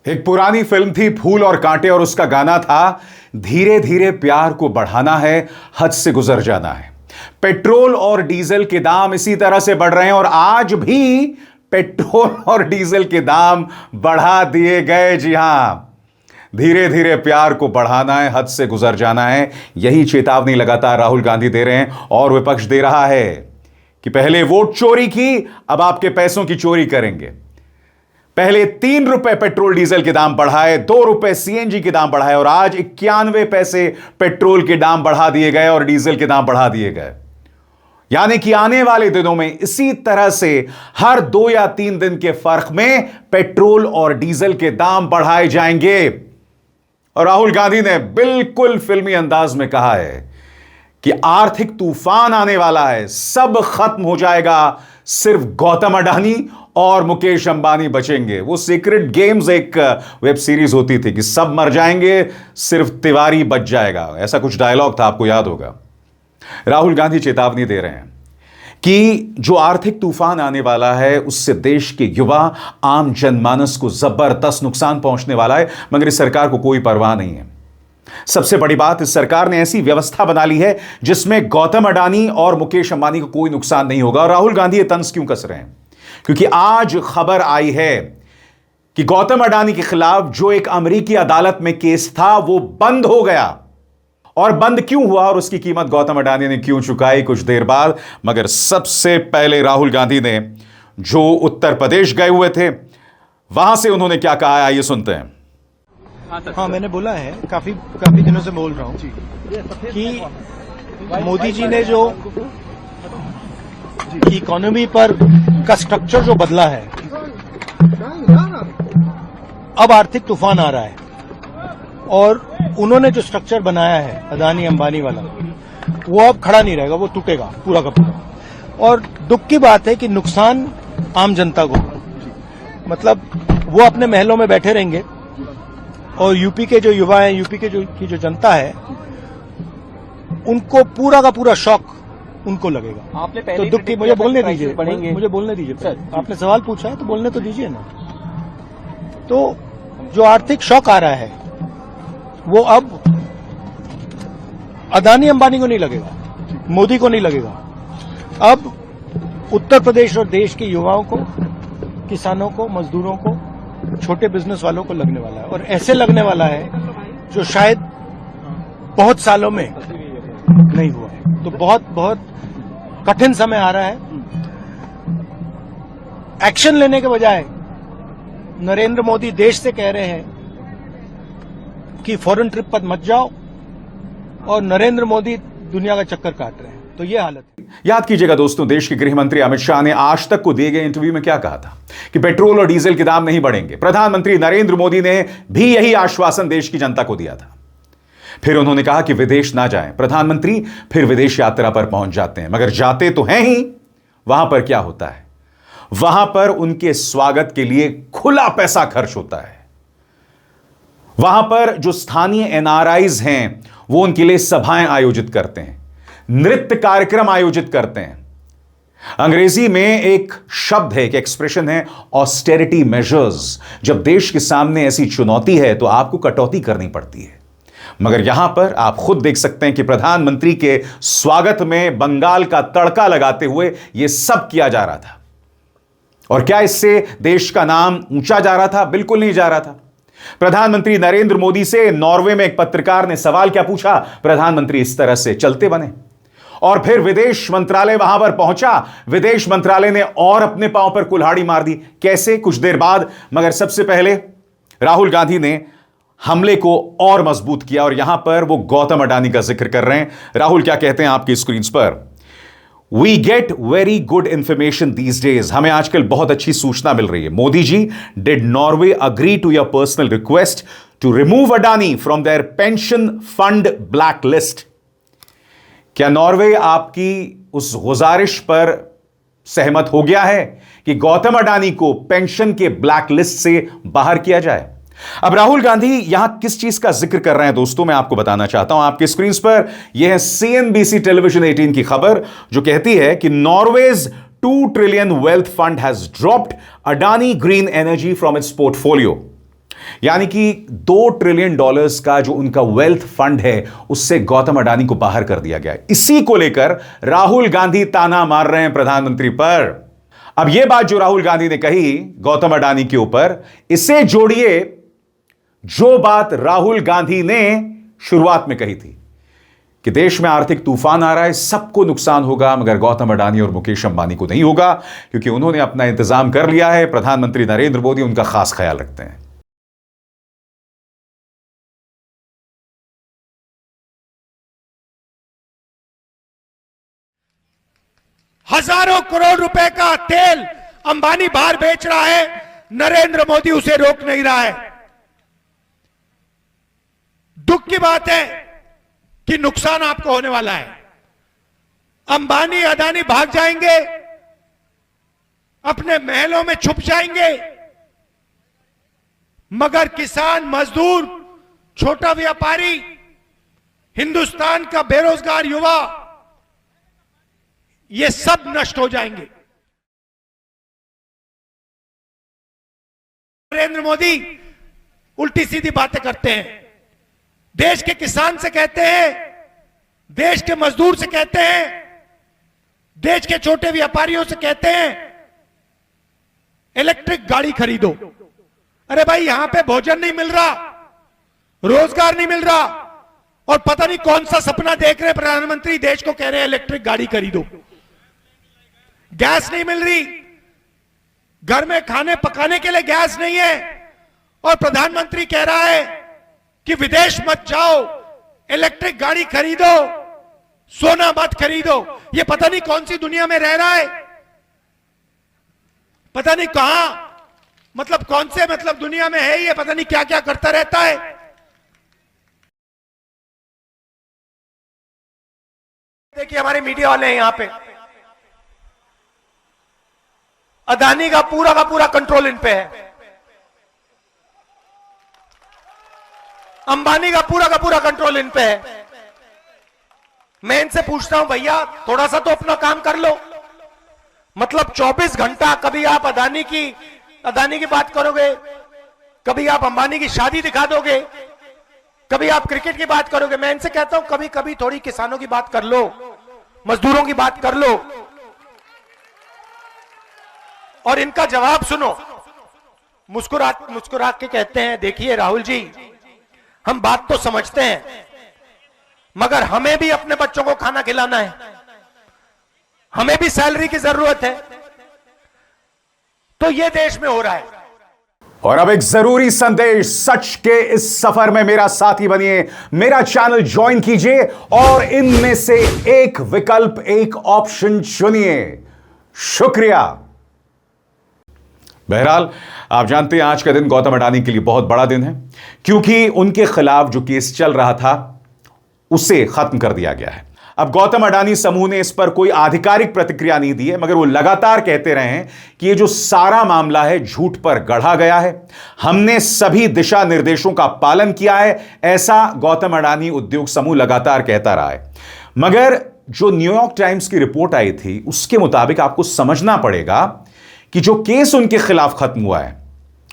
एक पुरानी फिल्म थी फूल और कांटे और उसका गाना था धीरे धीरे प्यार को बढ़ाना है, हद से गुजर जाना है। पेट्रोल और डीजल के दाम इसी तरह से बढ़ रहे हैं और आज भी पेट्रोल और डीजल के दाम बढ़ा दिए गए। जी हां, धीरे धीरे प्यार को बढ़ाना है, हद से गुजर जाना है। यही चेतावनी लगातार राहुल गांधी दे रहे हैं और विपक्ष दे रहा है कि पहले वोट चोरी की, अब आपके पैसों की चोरी करेंगे। पहले 3 रुपए पेट्रोल डीजल के दाम बढ़ाए, 2 रुपए सीएनजी के दाम बढ़ाए और आज 91 पैसे पेट्रोल के दाम बढ़ा दिए गए और डीजल के दाम बढ़ा दिए गए। यानी कि आने वाले दिनों में इसी तरह से हर 2 या 3 दिन के फर्क में पेट्रोल और डीजल के दाम बढ़ाए जाएंगे। और राहुल गांधी ने बिल्कुल फिल्मी अंदाज में कहा है कि आर्थिक तूफान आने वाला है, सब खत्म हो जाएगा, सिर्फ गौतम अडानी और मुकेश अंबानी बचेंगे। वो सीक्रेट गेम्स एक वेब सीरीज होती थी कि सब मर जाएंगे, सिर्फ तिवारी बच जाएगा, ऐसा कुछ डायलॉग था, आपको याद होगा। राहुल गांधी चेतावनी दे रहे हैं कि जो आर्थिक तूफान आने वाला है उससे देश के युवा, आम जनमानस को जबरदस्त नुकसान पहुंचने वाला है, मगर इस सरकार को कोई परवाह नहीं है। सबसे बड़ी बात, इस सरकार ने ऐसी व्यवस्था बना ली है जिसमें गौतम अडानी और मुकेश अंबानी को कोई नुकसान नहीं होगा। और राहुल गांधी ये तंज क्यों कस रहे हैं? क्योंकि आज खबर आई है कि गौतम अडानी के खिलाफ जो एक अमेरिकी अदालत में केस था वो बंद हो गया। और बंद क्यों हुआ और उसकी कीमत गौतम अडानी ने क्यों चुकाई, कुछ देर बाद। मगर सबसे पहले राहुल गांधी ने जो उत्तर प्रदेश गए हुए थे वहां से उन्होंने क्या कहा है, आइए सुनते हैं। हाँ, मैंने बोला है, काफी दिनों से बोल रहा हूँ कि मोदी जी ने जो इकोनॉमी पर का स्ट्रक्चर जो बदला है, अब आर्थिक तूफान आ रहा है और उन्होंने जो स्ट्रक्चर बनाया है अदानी अंबानी वाला, वो अब खड़ा नहीं रहेगा, वो टूटेगा पूरा का पूरा। और दुख की बात है कि नुकसान आम जनता को, मतलब वो अपने महलों में बैठे रहेंगे और यूपी के जो युवा हैं, यूपी के की जो जनता है, उनको पूरा का पूरा शॉक उनको लगेगा। आपने पहले तो दुख की, मुझे बोलने दीजिए, मुझे बोलने दीजिए। आपने सवाल पूछा है तो बोलने तो दीजिए ना। तो जो आर्थिक शॉक आ रहा है वो अब अदानी अंबानी को नहीं लगेगा, मोदी को नहीं लगेगा, अब उत्तर प्रदेश और देश के युवाओं को, किसानों को, मजदूरों को, छोटे बिजनेस वालों को लगने वाला है। और ऐसे लगने वाला है जो शायद बहुत सालों में नहीं हुआ है। तो बहुत कठिन समय आ रहा है। एक्शन लेने के बजाय नरेंद्र मोदी देश से कह रहे हैं कि फॉरेन ट्रिप पर मत जाओ और नरेंद्र मोदी दुनिया का चक्कर काट रहे हैं। तो ये हालत है। याद कीजिएगा दोस्तों, देश के गृह मंत्री अमित शाह ने आज तक को दिए गए इंटरव्यू में क्या कहा था कि पेट्रोल और डीजल के दाम नहीं बढ़ेंगे। प्रधानमंत्री नरेंद्र मोदी ने भी यही आश्वासन देश की जनता को दिया था। फिर उन्होंने कहा कि विदेश ना जाएं। प्रधानमंत्री फिर विदेश यात्रा पर पहुंच जाते हैं, मगर जाते तो हैं ही, वहां पर क्या होता है? वहां पर उनके स्वागत के लिए खुला पैसा खर्च होता है। वहां पर जो स्थानीय एनआरआईज हैं वो उनके लिए सभाएं आयोजित करते हैं, नृत्य कार्यक्रम आयोजित करते हैं। अंग्रेजी में एक शब्द है, एक एक्सप्रेशन है, ऑस्टेरिटी मेजर्स। जब देश के सामने ऐसी चुनौती है तो आपको कटौती करनी पड़ती है। मगर यहां पर आप खुद देख सकते हैं कि प्रधानमंत्री के स्वागत में बंगाल का तड़का लगाते हुए यह सब किया जा रहा था। और क्या इससे देश का नाम ऊंचा जा रहा था? बिल्कुल नहीं जा रहा था। प्रधानमंत्री नरेंद्र मोदी से नॉर्वे में एक पत्रकार ने सवाल क्या पूछा, प्रधानमंत्री इस तरह से चलते बने। और फिर विदेश मंत्रालय वहां पर पहुंचा, विदेश मंत्रालय ने और अपने पांव पर कुल्हाड़ी मार दी। कैसे? कुछ देर बाद। मगर सबसे पहले राहुल गांधी ने हमले को और मजबूत किया और यहां पर वो गौतम अडानी का जिक्र कर रहे हैं। राहुल क्या कहते हैं आपकी स्क्रीन पर? We get very good information these days. हमें आजकल बहुत अच्छी सूचना मिल रही है। Modi ji, did Norway agree to your personal request to remove Adani from their pension fund black list? क्या नॉर्वे आपकी उस गुजारिश पर सहमत हो गया है कि गौतम अडानी को पेंशन के ब्लैक लिस्ट से बाहर किया जाए? अब राहुल गांधी यहां किस चीज का जिक्र कर रहे हैं दोस्तों, मैं आपको बताना चाहता हूं। आपके स्क्रीन पर यह है सीएनबीसी टेलीविजन 18 की खबर, जो कहती है कि Norway's $2 trillion wealth fund has dropped Adani Green Energy from its portfolio. यानी कि $2 ट्रिलियन का जो उनका वेल्थ फंड है उससे गौतम अडानी को बाहर कर दिया गया है। इसी को लेकर राहुल गांधी ताना मार रहे हैं प्रधानमंत्री पर। अब यह बात जो राहुल गांधी ने कही गौतम अडानी के ऊपर, इसे जोड़िए जो बात राहुल गांधी ने शुरुआत में कही थी कि देश में आर्थिक तूफान आ रहा है, सबको नुकसान होगा मगर गौतम अडानी और मुकेश अंबानी को नहीं होगा, क्योंकि उन्होंने अपना इंतजाम कर लिया है। प्रधानमंत्री नरेंद्र मोदी उनका खास ख्याल रखते हैं। हजारों करोड़ रुपए का तेल अंबानी बाहर बेच रहा है, नरेंद्र मोदी उसे रोक नहीं रहा है। दुख की बात है कि नुकसान आपको होने वाला है। अंबानी अडानी भाग जाएंगे, अपने महलों में छुप जाएंगे, मगर किसान, मजदूर, छोटा व्यापारी, हिंदुस्तान का बेरोजगार युवा, ये सब नष्ट हो जाएंगे। नरेंद्र मोदी उल्टी सीधी बातें करते हैं, देश के किसान से कहते हैं, देश के मजदूर से कहते हैं, देश के छोटे व्यापारियों से कहते हैं इलेक्ट्रिक गाड़ी खरीदो। अरे भाई, यहां पे भोजन नहीं मिल रहा, रोजगार नहीं मिल रहा, और पता नहीं कौन सा सपना देख रहे प्रधानमंत्री, देश को कह रहे हैं इलेक्ट्रिक गाड़ी खरीदो। गैस नहीं मिल रही, घर में खाने पकाने के लिए गैस नहीं है, और प्रधानमंत्री कह रहा है कि विदेश मत जाओ, इलेक्ट्रिक गाड़ी खरीदो, सोना मत खरीदो। ये पता नहीं कौन सी दुनिया में रह रहा है, पता नहीं कहां, मतलब कौन से मतलब दुनिया में है ये, पता नहीं क्या क्या करता रहता है। देखिए हमारे मीडिया वाले हैं यहां पे, अदानी का पूरा कंट्रोल इन पे है, अंबानी का पूरा कंट्रोल इन पे है। मैं इनसे पूछता हूं, भैया थोड़ा सा तो अपना काम कर लो। मतलब 24 घंटा कभी आप अदानी की बात करोगे, कभी आप अंबानी की शादी दिखा दोगे, कभी आप क्रिकेट की बात करोगे। मैं इनसे कहता हूं कभी कभी थोड़ी किसानों की बात कर लो, मजदूरों की बात कर लो। और इनका जवाब सुनो, मुस्कुरा के कहते हैं, देखिए राहुल जी, हम बात तो समझते हैं, मगर हमें भी अपने बच्चों को खाना खिलाना है, हमें भी सैलरी की जरूरत है। तो यह देश में हो रहा है। और अब एक जरूरी संदेश, सच के इस सफर में मेरा साथी बनिए, मेरा चैनल ज्वाइन कीजिए और इनमें से एक विकल्प, एक ऑप्शन चुनिए। शुक्रिया। बहरहाल आप जानते हैं आज का दिन गौतम अडानी के लिए बहुत बड़ा दिन है, क्योंकि उनके खिलाफ जो केस चल रहा था उसे खत्म कर दिया गया है। अब गौतम अडानी समूह ने इस पर कोई आधिकारिक प्रतिक्रिया नहीं दी है, मगर वो लगातार कहते रहे हैं कि ये जो सारा मामला है झूठ पर गढ़ा गया है, हमने सभी दिशा निर्देशों का पालन किया है, ऐसा गौतम अडानी उद्योग समूह लगातार कहता रहा है। मगर जो न्यूयॉर्क टाइम्स की रिपोर्ट आई थी उसके मुताबिक आपको समझना पड़ेगा कि जो केस उनके खिलाफ खत्म हुआ है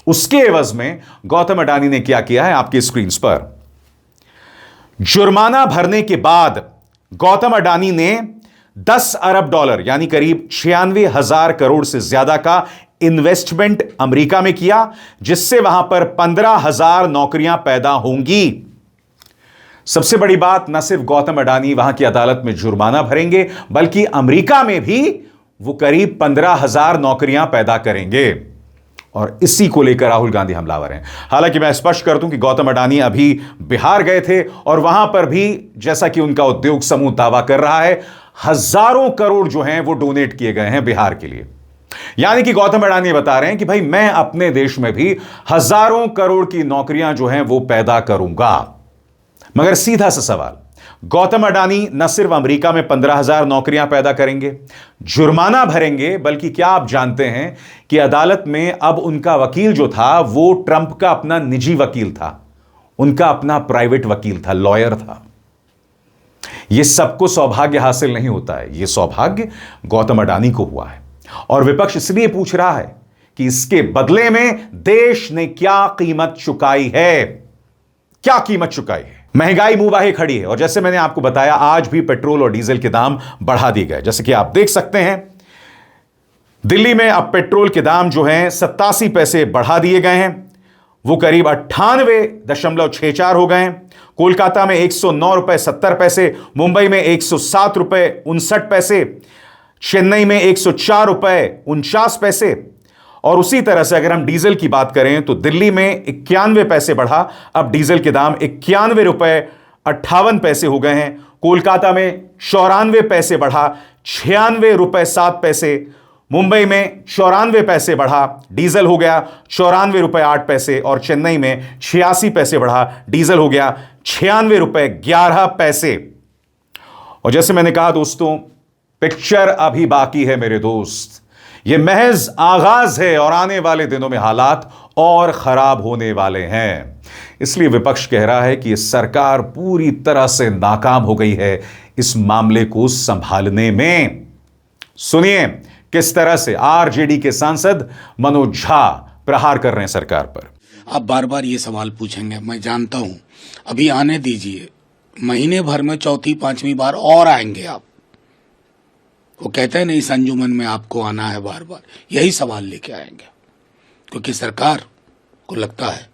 उसके एवज में गौतम अडानी ने क्या किया है आपकी स्क्रीन पर। जुर्माना भरने के बाद गौतम अडानी ने $10 अरब यानी करीब 96,000 करोड़ से ज्यादा का इन्वेस्टमेंट अमेरिका में किया, जिससे वहां पर 15,000 नौकरियां पैदा होंगी। सबसे बड़ी बात, न सिर्फ गौतम अडानी वहां की अदालत में जुर्माना भरेंगे, बल्कि अमेरिका में भी वो करीब 15,000 नौकरियां पैदा करेंगे। और इसी को लेकर राहुल गांधी हमलावर हैं। हालांकि मैं स्पष्ट कर दूं कि गौतम अडानी अभी बिहार गए थे और वहां पर भी, जैसा कि उनका उद्योग समूह दावा कर रहा है, हजारों करोड़ जो हैं वो डोनेट किए गए हैं बिहार के लिए। यानी कि गौतम अडानी बता रहे हैं कि भाई मैं अपने देश में भी हजारों करोड़ की नौकरियां जो हैं वो पैदा करूंगा। मगर सीधा सा सवाल, गौतम अडानी न सिर्फ अमेरिका में 15,000 नौकरियां पैदा करेंगे, जुर्माना भरेंगे, बल्कि क्या आप जानते हैं कि अदालत में अब उनका वकील जो था वो ट्रंप का अपना निजी वकील था, उनका अपना प्राइवेट वकील था, लॉयर था। यह सबको सौभाग्य हासिल नहीं होता है, यह सौभाग्य गौतम अडानी को हुआ है। और विपक्ष इसलिए पूछ रहा है कि इसके बदले में देश ने क्या कीमत चुकाई है। क्या कीमत चुकाई है? महंगाई मुंह बाहे खड़ी है और जैसे मैंने आपको बताया, आज भी पेट्रोल और डीजल के दाम बढ़ा दिए गए। जैसे कि आप देख सकते हैं, दिल्ली में अब पेट्रोल के दाम जो हैं 87 पैसे बढ़ा दिए गए हैं, वो करीब 98.64 हो गए हैं। कोलकाता में 109 रुपए 70 पैसे, मुंबई में 107 रुपए 59 पैसे, चेन्नई में 104 रुपए 49 पैसे। और उसी तरह से अगर हम डीजल की बात करें तो दिल्ली में 91 पैसे बढ़ा, अब डीजल के दाम 91 रुपए 58 पैसे हो गए हैं। कोलकाता में 94 पैसे बढ़ा, 96 रुपए 7 पैसे। मुंबई में 94 पैसे बढ़ा, डीजल हो गया 94 रुपए 8 पैसे। और चेन्नई में 86 पैसे बढ़ा, डीजल हो गया 96 रुपए 11 पैसे। और जैसे मैंने कहा दोस्तों, पिक्चर अभी बाकी है मेरे दोस्त, यह महज आगाज है और आने वाले दिनों में हालात और खराब होने वाले हैं। इसलिए विपक्ष कह रहा है कि यह सरकार पूरी तरह से नाकाम हो गई है इस मामले को संभालने में। सुनिए किस तरह से आरजेडी के सांसद मनोज झा प्रहार कर रहे हैं सरकार पर। आप बार बार ये सवाल पूछेंगे, मैं जानता हूं, अभी आने दीजिए, महीने भर में चौथी पांचवी बार और आएंगे आप। वो कहते हैं नहीं, इस अंजुमन में आपको आना है, बार बार यही सवाल लेके आएंगे, क्योंकि सरकार को लगता है,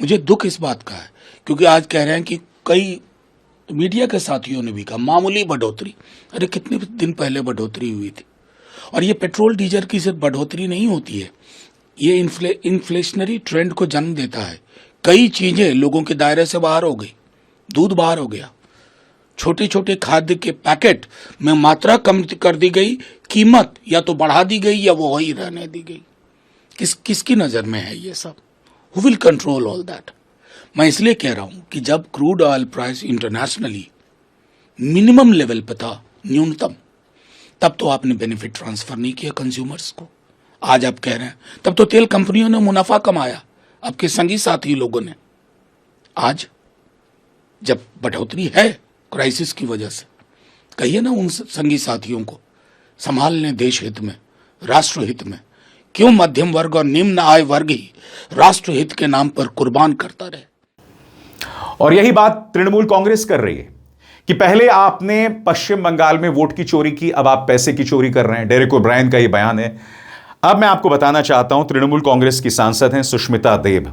मुझे दुख इस बात का है, क्योंकि आज कह रहे हैं कि कई मीडिया के साथियों ने भी कहा मामूली बढ़ोतरी। अरे कितने दिन पहले बढ़ोतरी हुई थी। और ये पेट्रोल डीजल की सिर्फ बढ़ोतरी नहीं होती है, ये इन्फ्लेशनरी ट्रेंड को जन्म देता है। कई चीजें लोगों के दायरे से बाहर हो गई, दूध बाहर हो गया, छोटे छोटे खाद्य के पैकेट में मात्रा कम कर दी गई, कीमत या तो बढ़ा दी गई या वो वही रहने दी गई। किसकी नजर में है ये सब? Who will control all that? मैं इसलिए कह रहा हूं कि जब crude oil price internationally minimum level पे था, न्यूनतम, तब तो आपने बेनिफिट ट्रांसफर नहीं किया कंज्यूमर्स को। आज आप कह रहे हैं तब तो तेल कंपनियों ने मुनाफा कमाया, आपके संगी साथी लोगों ने। आज जब बढ़ोतरी है क्राइसिस की वजह से, कहिए ना उन संगी साथियों को संभाल लें देश हित में, राष्ट्र हित में। क्यों मध्यम वर्ग और निम्न आय वर्ग ही राष्ट्र हित के नाम पर कुर्बान करता रहे? और यही बात तृणमूल कांग्रेस कर रही है कि पहले आपने पश्चिम बंगाल में वोट की चोरी की, अब आप पैसे की चोरी कर रहे हैं। डेरेक ओब्रायन का यह बयान है। अब मैं आपको बताना चाहता हूं, तृणमूल कांग्रेस की सांसद हैं सुष्मिता देव।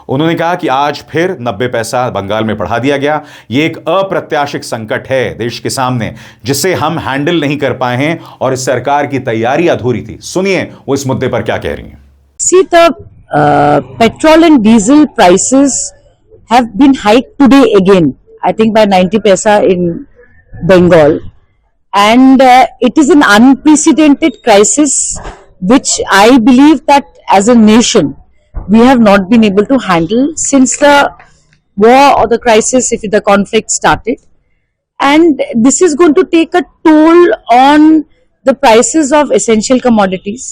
उन्होंने कहा कि आज फिर 90 पैसा बंगाल में बढ़ा दिया गया। यह एक अप्रत्याशित संकट है देश के सामने, जिसे हम हैंडल नहीं कर पाए हैं और इस सरकार की तैयारी अधूरी थी। सुनिए वो इस मुद्दे पर क्या कह रही हैं। See, the petrol and diesel prices have been hiked today again, I think by 90 paisa in Bengal. And it is an unprecedented crisis, which I believe that as a nation, we have not been able to handle since the war or the crisis, if the conflict started. And this is going to take a toll on the prices of essential commodities,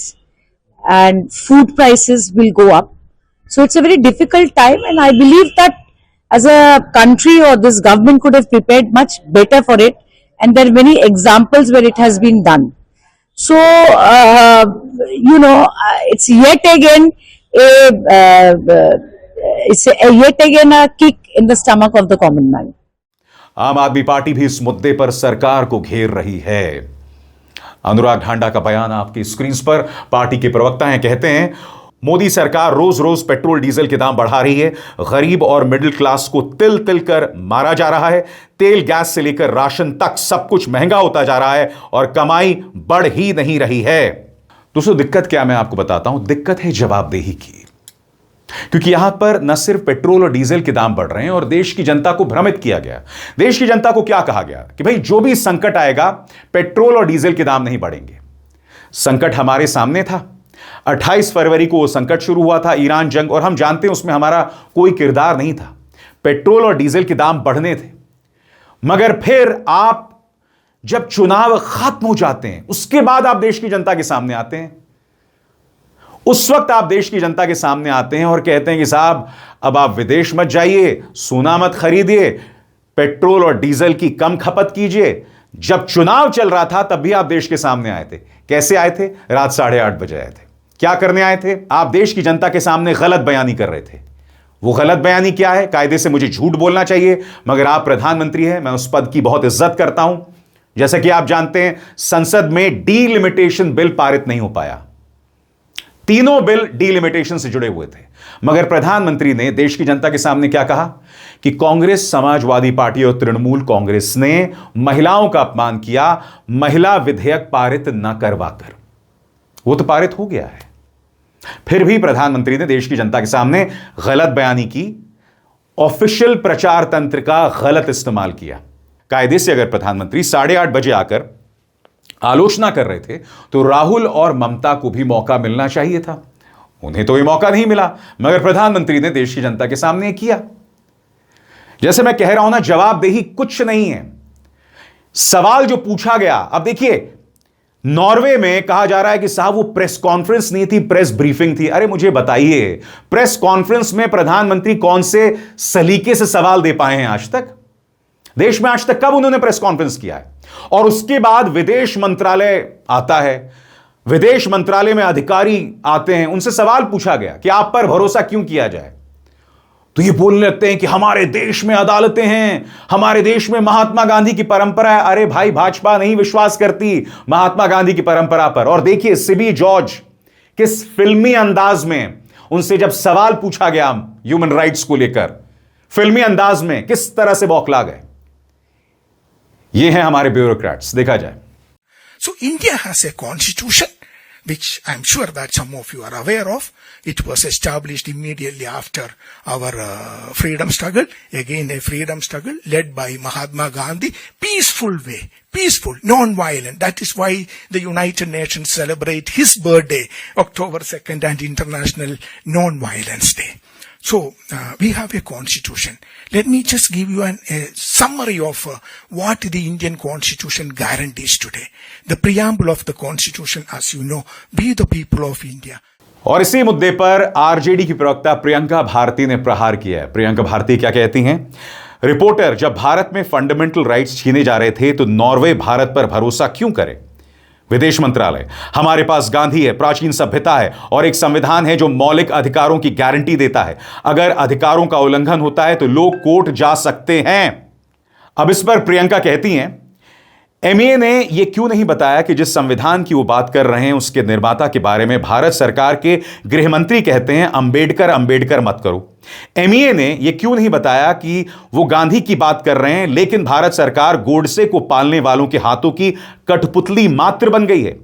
and food prices will go up. So it's a very difficult time, and I believe that as a country or this government could have prepared much better for it, and there are many examples where it has been done. So, it's yet again a kick in the stomach of the common man. आम आदमी party भी इस मुद्दे पर सरकार को घेर रही है। अनुराग ढांडा का बयान आपकी स्क्रीन पर। पार्टी के प्रवक्ता हैं, कहते हैं मोदी सरकार रोज रोज पेट्रोल डीजल के दाम बढ़ा रही है, गरीब और मिडिल क्लास को तिल तिल कर मारा जा रहा है। तेल गैस से लेकर राशन तक सब कुछ महंगा होता जा रहा है और कमाई बढ़ ही नहीं रही है। दोस्तों दिक्कत क्या, मैं आपको बताता हूं। दिक्कत है जवाबदेही की, क्योंकि यहां पर न सिर्फ पेट्रोल और डीजल के दाम बढ़ रहे हैं और देश की जनता को भ्रमित किया गया। देश की जनता को क्या कहा गया कि भाई जो भी संकट आएगा पेट्रोल और डीजल के दाम नहीं बढ़ेंगे। संकट हमारे सामने था। 28 फरवरी को वो संकट शुरू हुआ था, ईरान जंग, और हम जानते हैं उसमें हमारा कोई किरदार नहीं था। पेट्रोल और डीजल के दाम बढ़ने थे। मगर फिर आप जब चुनाव खत्म हो जाते हैं, उसके बाद आप देश की जनता के सामने आते हैं। उस वक्त आप देश की जनता के सामने आते हैं और कहते हैं कि साहब अब आप विदेश मत जाइए, सोना मत खरीदिए, पेट्रोल और डीजल की कम खपत कीजिए। जब चुनाव चल रहा था तब भी आप देश के सामने आए थे। कैसे आए थे? रात 8:30 बजे आए थे। क्या करने आए थे? आप देश की जनता के सामने गलत बयानी कर रहे थे। वो गलत बयानी क्या है? कायदे से मुझे झूठ बोलना चाहिए, मगर आप प्रधानमंत्री हैं, मैं उस पद की बहुत इज्जत करता हूं। जैसा कि आप जानते हैं, संसद में डीलिमिटेशन बिल पारित नहीं हो पाया। तीनों बिल डीलिमिटेशन से जुड़े हुए थे, मगर प्रधानमंत्री ने देश की जनता के सामने क्या कहा कि कांग्रेस, समाजवादी पार्टी और तृणमूल कांग्रेस ने महिलाओं का अपमान किया महिला विधेयक पारित न करवाकर। वो तो पारित हो गया है, फिर भी प्रधानमंत्री ने देश की जनता के सामने गलत बयानी की, ऑफिशियल प्रचार तंत्र का गलत इस्तेमाल किया। कायदे से अगर प्रधानमंत्री 8:30 बजे आकर आलोचना कर रहे थे तो राहुल और ममता को भी मौका मिलना चाहिए था। उन्हें तो ये मौका नहीं मिला, मगर प्रधानमंत्री ने देश की जनता के सामने किया। जैसे मैं कह रहा हूं ना, जवाबदेही कुछ नहीं है। सवाल जो पूछा गया, अब देखिए, नॉर्वे में कहा जा रहा है कि साहब वो प्रेस कॉन्फ्रेंस नहीं थी, प्रेस ब्रीफिंग थी। अरे मुझे बताइए, प्रेस कॉन्फ्रेंस में प्रधानमंत्री कौन से सलीके से सवाल दे पाए हैं आज तक? देश में आज तक कब उन्होंने प्रेस कॉन्फ्रेंस किया है? और उसके बाद विदेश मंत्रालय आता है, विदेश मंत्रालय में अधिकारी आते हैं, उनसे सवाल पूछा गया कि आप पर भरोसा क्यों किया जाए, तो ये बोलने लगते हैं कि हमारे देश में अदालतें हैं, हमारे देश में महात्मा गांधी की परंपरा है। अरे भाई, भाजपा नहीं विश्वास करती महात्मा गांधी की परंपरा पर। और देखिए सिबी जॉर्ज किस फिल्मी अंदाज में उनसे जब सवाल पूछा गया ह्यूमन राइट्स को लेकर, फिल्मी अंदाज में किस तरह से बौखला गए। ये हैं हमारे ब्यूरोक्रेट्स, देखा जाए। So India has a constitution, which I'm sure that some of you are aware of. It was established immediately after our freedom struggle. Again, a freedom struggle led by Mahatma Gandhi. Peaceful way, peaceful, non-violent. That is why the United Nations celebrate his birthday, October 2nd, and International Non-Violence Day. So, we have a constitution. Let me just give you a summary of what the Indian constitution guarantees today. The preamble of the constitution, as you know, we the people of India. और इसी मुद्दे पर RJD की प्रवक्ता प्रियंका भारती ने प्रहार किया है। प्रियंका भारती क्या कहती हैं? रिपोर्टर, जब भारत में फंडामेंटल राइट्स छीने जा रहे थे तो नॉर्वे भारत पर भरोसा क्यों करे? विदेश मंत्रालय, हमारे पास गांधी है, प्राचीन सभ्यता है और एक संविधान है जो मौलिक अधिकारों की गारंटी देता है। अगर अधिकारों का उल्लंघन होता है तो लोग कोर्ट जा सकते हैं। अब इस पर प्रियंका कहती हैं, एमए ने यह क्यों नहीं बताया कि जिस संविधान की वो बात कर रहे हैं उसके निर्माता के बारे में भारत सरकार के गृह मंत्री कहते हैं अंबेडकर मत करो। एमए ने यह क्यों नहीं बताया कि वो गांधी की बात कर रहे हैं, लेकिन भारत सरकार गोडसे को पालने वालों के हाथों की कठपुतली मात्र बन गई है।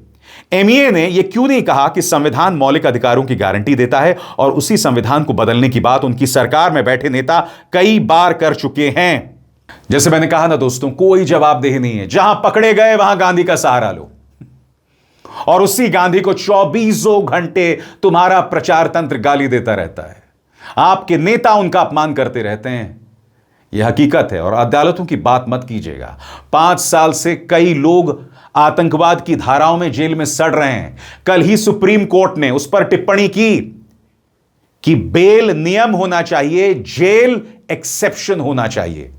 एमए ने यह क्यों नहीं कहा कि संविधान मौलिक अधिकारों की गारंटी देता है और उसी संविधान को बदलने की बात उनकी सरकार में बैठे नेता कई बार कर चुके हैं। जैसे मैंने कहा ना दोस्तों, कोई जवाबदेही नहीं है। जहां पकड़े गए वहां गांधी का सहारा लो और उसी गांधी को 24 घंटे तुम्हारा प्रचार तंत्र गाली देता रहता है। आपके नेता उनका अपमान करते रहते हैं, यह हकीकत है। और अदालतों की बात मत कीजिएगा। 5 साल से कई लोग आतंकवाद की धाराओं में जेल में सड़ रहे हैं। कल ही सुप्रीम कोर्ट ने उस पर टिप्पणी की कि बेल नियम होना चाहिए, जेल एक्सेप्शन होना चाहिए।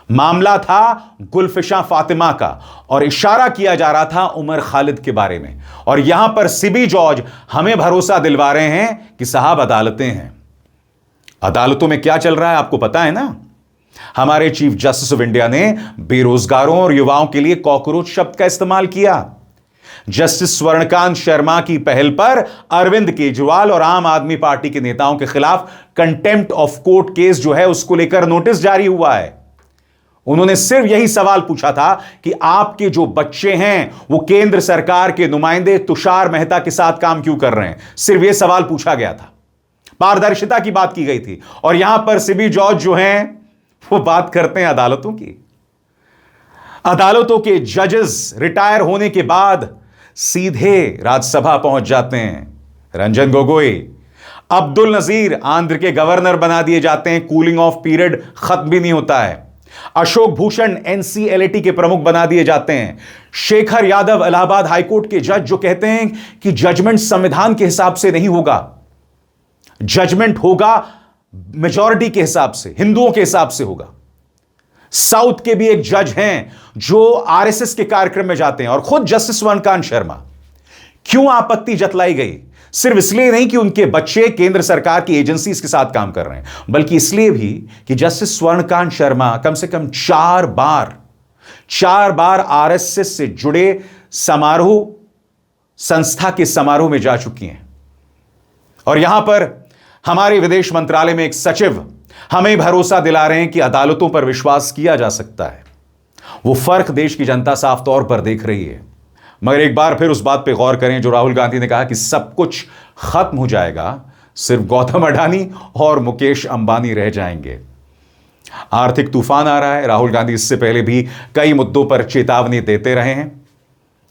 मामला था गुलफिशा फातिमा का और इशारा किया जा रहा था उमर खालिद के बारे में। और यहां पर सिबी जॉर्ज हमें भरोसा दिलवा रहे हैं कि साहब अदालतें हैं। अदालतों में क्या चल रहा है आपको पता है ना? हमारे चीफ जस्टिस ऑफ इंडिया ने बेरोजगारों और युवाओं के लिए कॉकरोच शब्द का इस्तेमाल किया। जस्टिस स्वर्णकांत शर्मा की पहल पर अरविंद केजरीवाल और आम आदमी पार्टी के नेताओं के खिलाफ कंटेम्प्ट ऑफ कोर्ट केस जो है उसको लेकर नोटिस जारी हुआ है। उन्होंने सिर्फ यही सवाल पूछा था कि आपके जो बच्चे हैं वो केंद्र सरकार के नुमाइंदे तुषार मेहता के साथ काम क्यों कर रहे हैं। सिर्फ यह सवाल पूछा गया था, पारदर्शिता की बात की गई थी। और यहां पर सिबी जॉर्ज जो हैं वो बात करते हैं अदालतों की। अदालतों के जजेस रिटायर होने के बाद सीधे राज्यसभा पहुंच जाते हैं। रंजन गोगोई, अब्दुल नजीर आंध्र के गवर्नर बना दिए जाते हैं, कूलिंग ऑफ पीरियड खत्म भी नहीं होता है। अशोक भूषण एनसीएलटी के प्रमुख बना दिए जाते हैं। शेखर यादव इलाहाबाद हाईकोर्ट के जज जो कहते हैं कि जजमेंट संविधान के हिसाब से नहीं होगा, जजमेंट होगा मेजॉरिटी के हिसाब से, हिंदुओं के हिसाब से होगा। साउथ के भी एक जज हैं जो आरएसएस के कार्यक्रम में जाते हैं। और खुद जस्टिस स्वर्णकांत शर्मा, क्यों आपत्ति जतलाई गई? सिर्फ इसलिए नहीं कि उनके बच्चे केंद्र सरकार की एजेंसीज के साथ काम कर रहे हैं, बल्कि इसलिए भी कि जस्टिस स्वर्णकांत शर्मा कम से कम 4 बार आरएसएस से जुड़े समारोह, संस्था के समारोह में जा चुकी हैं। और यहां पर हमारे विदेश मंत्रालय में एक सचिव हमें भरोसा दिला रहे हैं कि अदालतों पर विश्वास किया जा सकता है। वो फर्क देश की जनता साफ तौर पर देख रही है। मगर एक बार फिर उस बात पे गौर करें जो राहुल गांधी ने कहा कि सब कुछ खत्म हो जाएगा, सिर्फ गौतम अडानी और मुकेश अंबानी रह जाएंगे। आर्थिक तूफान आ रहा है। राहुल गांधी इससे पहले भी कई मुद्दों पर चेतावनी देते रहे हैं।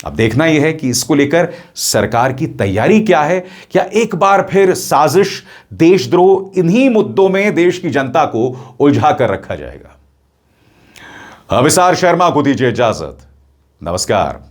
अब देखना यह है कि इसको लेकर सरकार की तैयारी क्या है। क्या एक बार फिर साजिश, देशद्रोह, इन्हीं मुद्दों में देश की जनता को उलझा कर रखा जाएगा। अभिसार शर्मा को दीजिए इजाजत। नमस्कार।